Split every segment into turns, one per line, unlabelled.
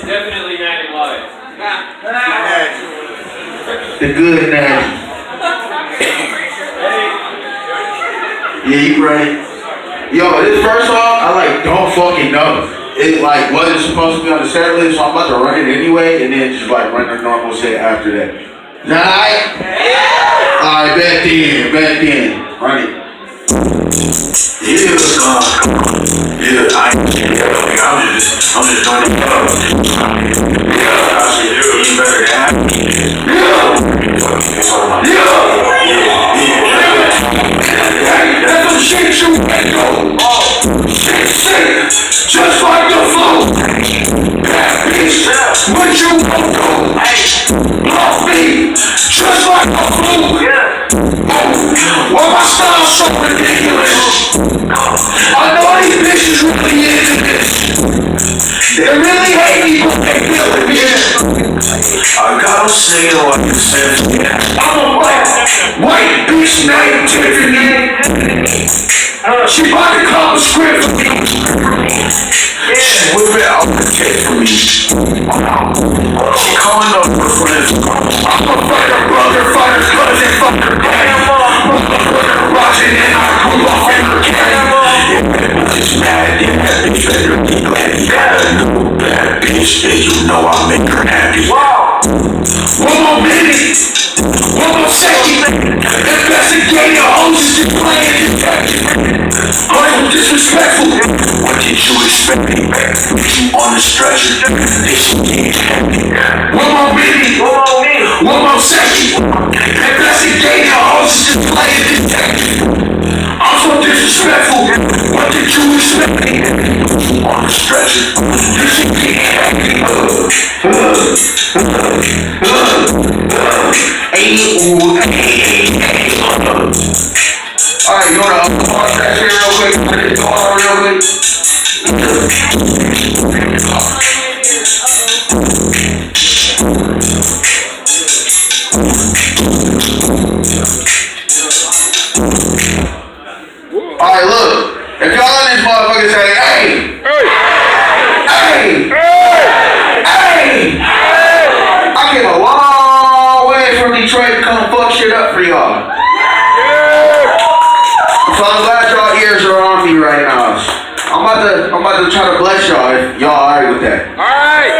Definitely natty light.
The good natty. Yeah, you right. Yo, this first song, I like don't fucking know. It like wasn't supposed to be on the set list, so I'm about to run it anyway, and then just like run the normal shit after that. Alright? Alright, back then. Run it.
Yeah, I'm just trying to go. Yeah, I see you better have. That's some shit you echo. Shit, just like the flow. Bad bitch, what you won't go. Love me, just like the flu. Well, my style's so ridiculous. I know these bitches really into this. They really hate me, but they feel it, yeah. I gotta say it like you said. I'm a white bitch named Tiffany. She about to call the script for me. She whip it out the cake for me. She calling up her friends. I'm a fighter, brother, fighter, cousin, fucker, grandma. Watching and I grew up in her camera. Yeah, that bitch is mad, yeah, that bitch better be glad. You got a new bad bitch, and you know I make her happy. Wow. One more minute, one more second. Investigating hoes is just playing detective. I'm disrespectful. What did you expect me? Put you on the stretcher. This shit ain't happy. One more minute, one more second. Investigating hoes is just playing detective. I'm so disrespectful. What did you expect me? Put you on the stretcher. This shit ain't happy. Alright, you wanna pause that shit real quick? Put it on real quick. Alright, look. If y'all in this motherfucker say, hey! I came a long way from Detroit to come fuck shit up for y'all. So I'm glad y'all ears are on me right now. I'm about to try to bless y'all if y'all alright with that. Alright!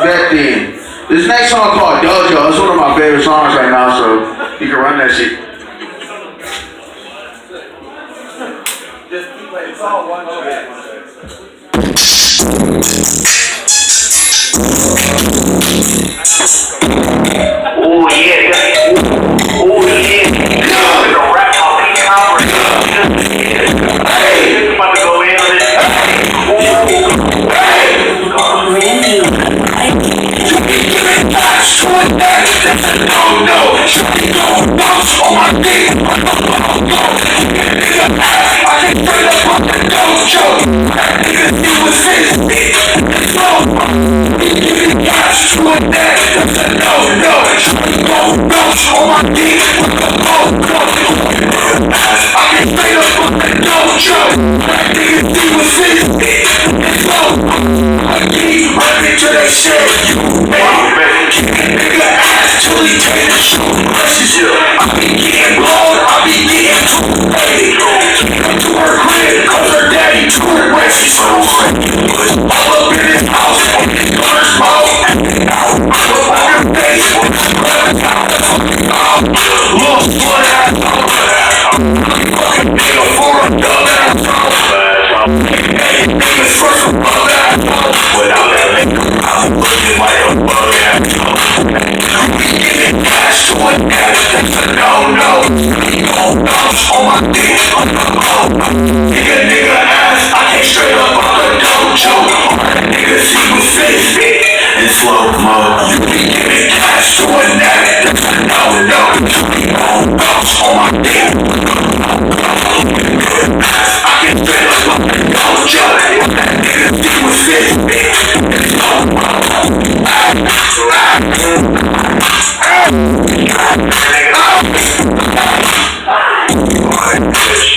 That then. This next song called Dojo. It's one of my favorite songs right now, so you can run that shit. Just keep playing. It's all one track. Oh yeah. Oh yeah. The rap talking power. Hey, about to go in on it. Hey. No. On my dick. I can straight up on the dojo. Niggas do with this. No. On my dick. I can straight up on the dojo. Niggas do with this. No. I keep running to that shit. Nigga ass till he take the shoe. I be getting blown, I be getting paid. To her crib, cause her daddy to her racist. All up in his house, on his daughter's mouth. I'm up on her face, look, blood ass. Fucking nigga for a dumb ass. Hey, niggas for some bum ass. Without that nigga, I'm looking like a bum ass. Getting cash to a dad, that's a no-no. Don't bounce on my dick. Nigga ass, I can't straight up on the dojo. All that niggas see was fake in slow-mo. You be giving cash to a dad, that's a no-no. Don't bounce on my dick. I can straight up on the dojo. All that niggas see was fake in slow-mo. Bitch.